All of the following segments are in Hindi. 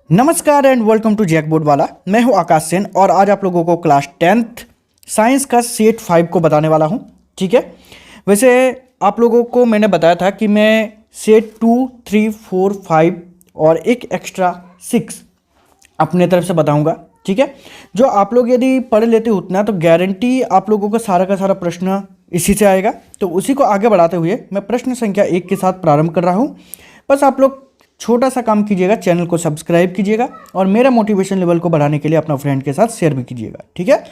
नमस्कार एंड वेलकम टू जैकबोर्ड वाला। मैं हूं आकाश सेन और आज आप लोगों को क्लास 10th साइंस का सेट 5 को बताने वाला हूं। ठीक है, वैसे आप लोगों को मैंने बताया था कि मैं सेट 2, 3, 4, 5 और एक एक्स्ट्रा 6 अपने तरफ से बताऊंगा। ठीक है, जो आप लोग यदि पढ़ लेते हो उतना तो गारंटी आप लोगों का सारा प्रश्न इसी से आएगा। तो उसी को आगे बढ़ाते हुए मैं प्रश्न संख्या 1 के साथ प्रारंभ कर रहा हूँ। बस आप लोग छोटा सा काम कीजिएगा, चैनल को सब्सक्राइब कीजिएगा और मेरा मोटिवेशन लेवल को बढ़ाने के लिए अपना फ्रेंड के साथ शेयर भी कीजिएगा। ठीक है,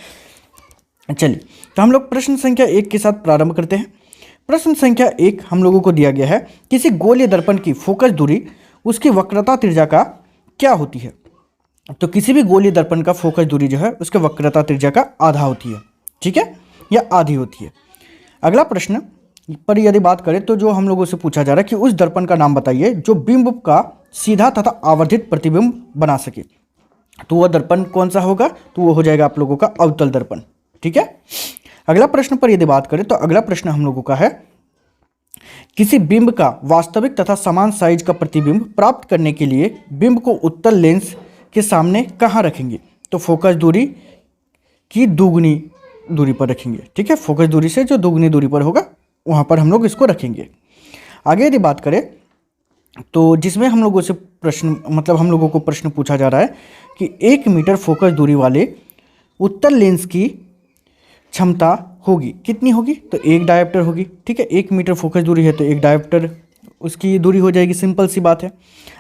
चलिए तो हम लोग प्रश्न संख्या 1 के साथ प्रारंभ करते हैं। प्रश्न संख्या 1 हम लोगों को दिया गया है, किसी गोलीय दर्पण की फोकस दूरी उसकी वक्रता त्रिज्या का क्या होती है। तो किसी भी गोलीय दर्पण का फोकस दूरी जो है उसके वक्रता त्रिज्या का आधा होती है। ठीक है, या आधी होती है। अगला प्रश्न पर यदि बात करें तो जो हम लोगों से पूछा जा रहा है कि उस दर्पण का नाम बताइए जो बिंब का सीधा तथा आवर्धित प्रतिबिंब बना सके। तो वह दर्पण कौन सा होगा? तो वो हो जाएगा आप लोगों का अवतल दर्पण। ठीक है, अगला प्रश्न पर यदि बात करें तो अगला प्रश्न हम लोगों का है, किसी बिंब का वास्तविक तथा समान साइज का प्रतिबिंब प्राप्त करने के लिए बिंब को उत्तल लेंस के सामने कहाँ रखेंगे। तो फोकस दूरी की दुगनी दूरी पर रखेंगे। ठीक है, फोकस दूरी से जो दुगनी दूरी पर होगा वहाँ पर हम लोग इसको रखेंगे। आगे यदि बात करें तो जिसमें हम लोगों से हम लोगों को प्रश्न पूछा जा रहा है कि 1 मीटर फोकस दूरी वाले उत्तल लेंस की क्षमता होगी कितनी होगी। तो 1 डायोप्टर होगी। ठीक है, 1 मीटर फोकस दूरी है तो 1 डायोप्टर उसकी दूरी हो जाएगी। सिंपल सी बात है।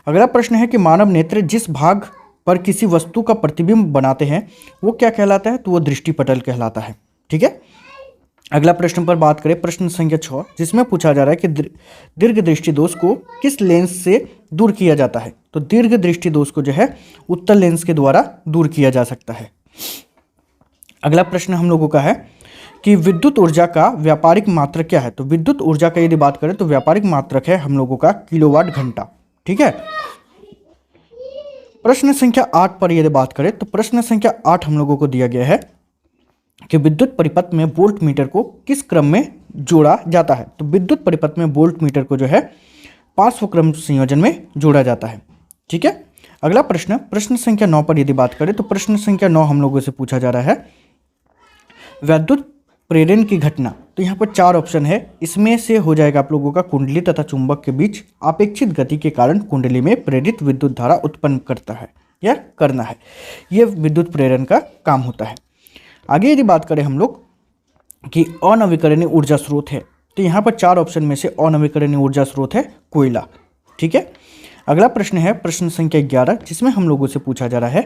अगला प्रश्न है कि मानव नेत्र जिस भाग पर किसी वस्तु का प्रतिबिंब बनाते हैं वो क्या कहलाता है। तो वो दृष्टिपटल कहलाता है। ठीक है, अगला प्रश्न पर बात करें, प्रश्न संख्या 6 जिसमें पूछा जा रहा है कि दीर्घ दृष्टि दोष को किस लेंस से दूर किया जाता है। तो दीर्घ दृष्टि दोष को जो है उत्तल लेंस के द्वारा दूर किया जा सकता है। अगला प्रश्न हम लोगों का है कि विद्युत ऊर्जा का व्यापारिक मात्रक क्या है। तो विद्युत ऊर्जा का यदि बात करें तो व्यापारिक मात्रक है हम लोगों का किलोवाट घंटा। ठीक है, प्रश्न संख्या 8 पर यदि बात करें तो प्रश्न संख्या 8 हम लोगों को दिया गया है कि विद्युत परिपथ में वोल्ट मीटर को किस क्रम में जोड़ा जाता है। तो विद्युत परिपथ में वोल्ट मीटर को जो है पार्श्व क्रम संयोजन में जोड़ा जाता है। ठीक है, अगला प्रश्न संख्या 9 पर यदि बात करें तो प्रश्न संख्या 9 हम लोगों से पूछा जा रहा है विद्युत प्रेरण की घटना। तो यहाँ पर 4 ऑप्शन है, इसमें से हो जाएगा आप लोगों का कुंडली तथा चुंबक के बीच अपेक्षित गति के कारण कुंडली में प्रेरित विद्युत धारा उत्पन्न करता है या करना है। यह विद्युत प्रेरण का काम होता है। आगे यदि बात करें हम लोग कि अनवीकरणीय ऊर्जा स्रोत है तो यहाँ पर 4 ऑप्शन में से अनवीकरणीय ऊर्जा स्रोत है कोयला। ठीक है, अगला प्रश्न है प्रश्न संख्या 11 जिसमें हम लोगों से पूछा जा रहा है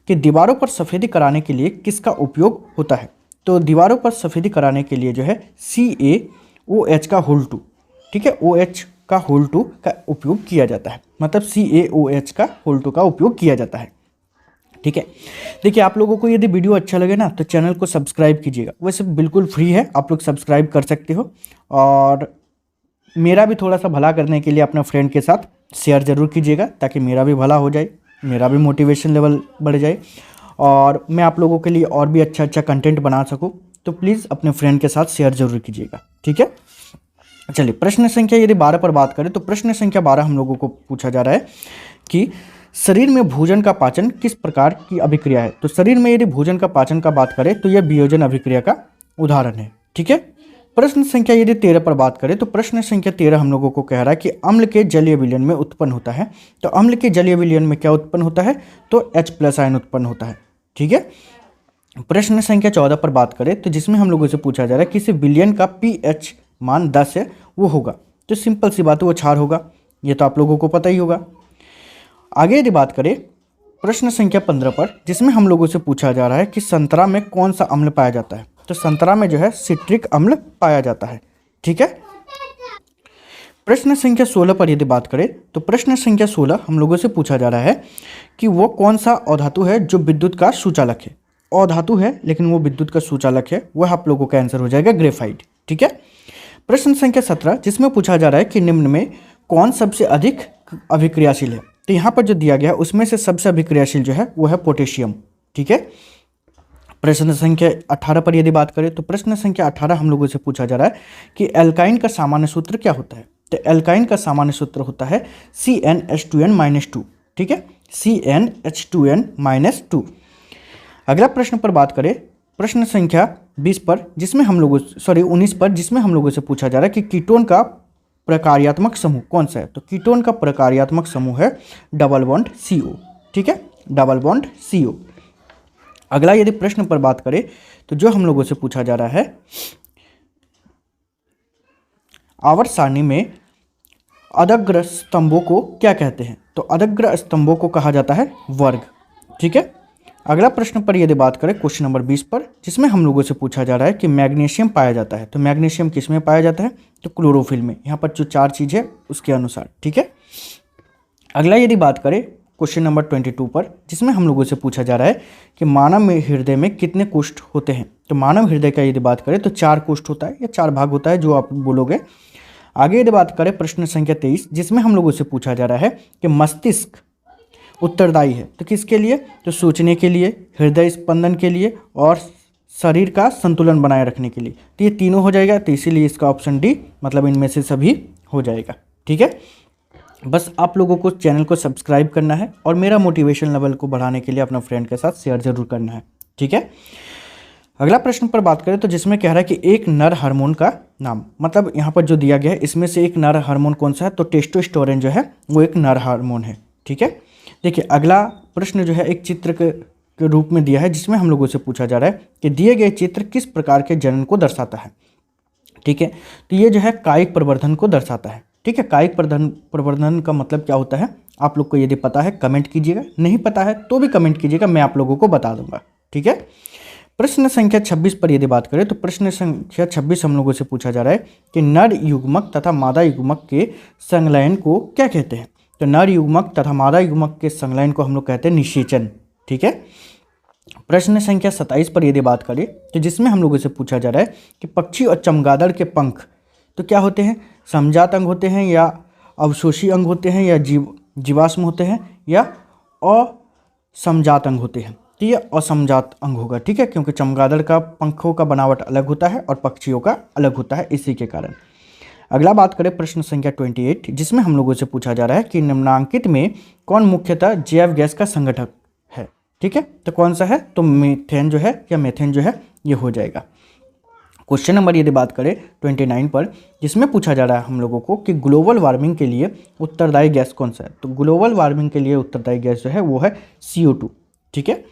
कि दीवारों पर सफ़ेदी कराने के लिए किसका उपयोग होता है। तो दीवारों पर सफ़ेदी कराने के लिए जो है CaOH का होल 2। ठीक है, OH का होल 2 का उपयोग किया जाता है, मतलब CaOH का होल 2 का उपयोग किया जाता है। ठीक है, देखिए आप लोगों को यदि वीडियो अच्छा लगे ना तो चैनल को सब्सक्राइब कीजिएगा। वैसे बिल्कुल फ्री है, आप लोग सब्सक्राइब कर सकते हो और मेरा भी थोड़ा सा भला करने के लिए अपने फ्रेंड के साथ शेयर ज़रूर कीजिएगा ताकि मेरा भी भला हो जाए, मेरा भी मोटिवेशन लेवल बढ़ जाए और मैं आप लोगों के लिए और भी अच्छा कंटेंट बना सकूँ। तो प्लीज़ अपने फ्रेंड के साथ शेयर ज़रूर कीजिएगा। ठीक है, चलिए प्रश्न संख्या यदि 12 पर बात करें तो प्रश्न संख्या 12 हम लोगों को पूछा जा रहा है कि शरीर में भोजन का पाचन किस प्रकार की अभिक्रिया है। तो शरीर में यदि भोजन का पाचन का बात करें तो यह वियोजन अभिक्रिया का उदाहरण है। ठीक है, प्रश्न संख्या यदि 13 पर बात करें तो प्रश्न संख्या 13 हम लोगों को कह रहा है कि अम्ल के जलीय विलयन में उत्पन्न होता है। तो अम्ल के जलीय विलयन में क्या उत्पन्न होता है? तो H+ आयन उत्पन्न होता है। ठीक है, प्रश्न संख्या 14 पर बात करें तो जिसमें हम लोगों से पूछा जा रहा है किसी विलयन का pH मान 10 है वो होगा। तो सिंपल सी बात है वो क्षार होगा। ये तो आप लोगों को पता ही होगा। आगे यदि बात करें प्रश्न संख्या 15 पर जिसमें हम लोगों से पूछा जा रहा है कि संतरा में कौन सा अम्ल पाया जाता है। तो संतरा में जो है सिट्रिक अम्ल पाया जाता है। ठीक है, प्रश्न संख्या 16 पर यदि बात करें तो प्रश्न संख्या 16 हम लोगों से पूछा जा रहा है कि वो कौन सा अधातु है जो विद्युत का सुचालक है। अधातु है लेकिन वो विद्युत का सुचालक है, वह आप लोगों का आंसर हो जाएगा ग्रेफाइट। ठीक है, प्रश्न संख्या 17 जिसमें पूछा जा रहा है कि निम्न में कौन सबसे अधिक अभिक्रियाशील है। तो यहाँ पर जो दिया गया है उसमें से सबसे अभिक्रियाशील जो है वो है पोटेशियम। ठीक है, प्रश्न संख्या 18 पर यदि बात करें तो प्रश्न संख्या 18 हम लोगों से पूछा जा रहा है कि एल्काइन का सामान्य सूत्र क्या होता है। तो एल्काइन का सामान्य सूत्र होता है CnH2n-2। ठीक है, CnH2n-2। अगला प्रश्न पर बात करें, प्रश्न संख्या 20 पर, जिसमें हम लोगों 19 पर, जिसमें हम लोगों से पूछा जा रहा है कि कीटोन का प्रकार्यात्मक समूह कौन सा है। तो कीटोन का प्रकार्यात्मक समूह है डबल बॉन्ड CO। ठीक है, डबल बॉन्ड CO। अगला यदि प्रश्न पर बात करें तो जो हम लोगों से पूछा जा रहा है, आवर्त सारणी में अदग्र स्तंभों को क्या कहते हैं। तो अदग्र स्तंभों को कहा जाता है वर्ग। ठीक है, अगला प्रश्न पर यदि बात करें क्वेश्चन नंबर 20 पर, जिसमें हम लोगों से पूछा जा रहा है कि मैग्नीशियम पाया जाता है। तो मैग्नीशियम किस में पाया जाता है, तो क्लोरोफिल में। यहाँ पर जो 4 चीज़ है उसके अनुसार। ठीक है, अगला यदि बात करें क्वेश्चन नंबर 22 पर, जिसमें हम लोगों से पूछा जा रहा है कि मानव हृदय में कितने कोष्ठ होते हैं। तो मानव हृदय का यदि बात करें तो 4 कोष्ठ होता है या 4 भाग होता है, जो आप बोलोगे। आगे यदि बात करें प्रश्न संख्या 23, जिसमें हम लोगों से पूछा जा रहा है कि मस्तिष्क उत्तरदायी है तो किसके लिए, तो सोचने के लिए, हृदय स्पंदन के लिए और शरीर का संतुलन बनाए रखने के लिए। तो ये तीनों हो जाएगा, तो इसीलिए इसका ऑप्शन डी, मतलब इनमें से सभी हो जाएगा। ठीक है, बस आप लोगों को चैनल को सब्सक्राइब करना है और मेरा मोटिवेशन लेवल को बढ़ाने के लिए अपना फ्रेंड के साथ शेयर जरूर करना है। ठीक है, अगला प्रश्न पर बात करें तो जिसमें कह रहा है कि एक नर हार्मोन का नाम, मतलब यहाँ पर जो दिया गया है इसमें से एक नर हार्मोन कौन सा है, तो टेस्टोस्टेरोन जो है वो एक नर हार्मोन है। ठीक है, देखिए अगला प्रश्न जो है एक चित्र के रूप में दिया है, जिसमें हम लोगों से पूछा जा रहा है कि दिए गए चित्र किस प्रकार के जनन को दर्शाता है। ठीक है, तो ये जो है कायिक प्रवर्धन को दर्शाता है। ठीक है, कायिक प्रवर्धन का मतलब क्या होता है, आप लोग को यदि पता है कमेंट कीजिएगा, नहीं पता है तो भी कमेंट कीजिएगा, मैं आप लोगों को बता दूंगा। ठीक है, प्रश्न संख्या 26 पर यदि बात करें तो प्रश्न संख्या 26 हम लोगों से पूछा जा रहा है कि नर युग्मक तथा मादा युग्मक के संलयन को क्या कहते हैं। तो नर युग्मक तथा मादा युग्मक के संलयन को हम लोग कहते हैं निषेचन। ठीक है, प्रश्न संख्या 27 पर यदि बात करें तो जिसमें हम लोगों से पूछा जा रहा है कि पक्षी और चमगादड़ के पंख तो क्या होते हैं, समजात अंग होते हैं या अवशोषी अंग होते हैं या जीवाश्म होते हैं या असमजात अंग होते हैं। तो ये असमजात अंग होगा। ठीक है, क्योंकि चमगादड़ का पंखों का बनावट अलग होता है और पक्षियों का अलग होता है, इसी के कारण। अगला बात करें प्रश्न संख्या 28, जिसमें हम लोगों से पूछा जा रहा है कि निम्नांकित में कौन मुख्यतः जैव गैस का संगठक है। ठीक है, तो कौन सा है, तो मीथेन जो है या मेथेन जो है ये हो जाएगा। क्वेश्चन नंबर यदि बात करें 29 पर, जिसमें पूछा जा रहा है हम लोगों को कि ग्लोबल वार्मिंग के लिए उत्तरदायी गैस कौन सा है। तो ग्लोबल वार्मिंग के लिए उत्तरदायी गैस जो है वो है CO2। ठीक है,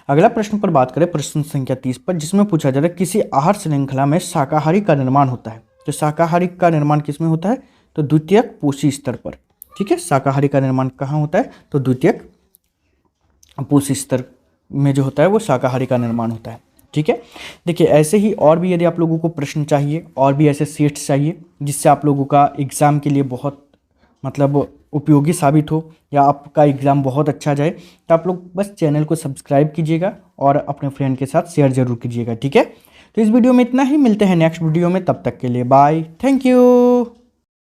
अगला प्रश्न पर बात करें प्रश्न संख्या 30 पर, जिसमें पूछा जा रहा है किसी आहार श्रृंखला में शाकाहारी का निर्माण होता है। तो शाकाहारी का निर्माण किस में होता है, तो द्वितीयक पोषी स्तर पर। ठीक है, शाकाहारी का निर्माण कहाँ होता है, तो द्वितीयक पोषी स्तर में जो होता है वो शाकाहारी का निर्माण होता है। ठीक है, देखिए ऐसे ही और भी यदि आप लोगों को प्रश्न चाहिए और भी ऐसे सेट्स चाहिए जिससे आप लोगों का एग्ज़ाम के लिए बहुत मतलब उपयोगी साबित हो या आपका एग्ज़ाम बहुत अच्छा जाए, तो आप लोग बस चैनल को सब्सक्राइब कीजिएगा और अपने फ्रेंड के साथ शेयर जरूर कीजिएगा। ठीक है, तो इस वीडियो में इतना ही, मिलते हैं नेक्स्ट वीडियो में, तब तक के लिए बाय, थैंक यू।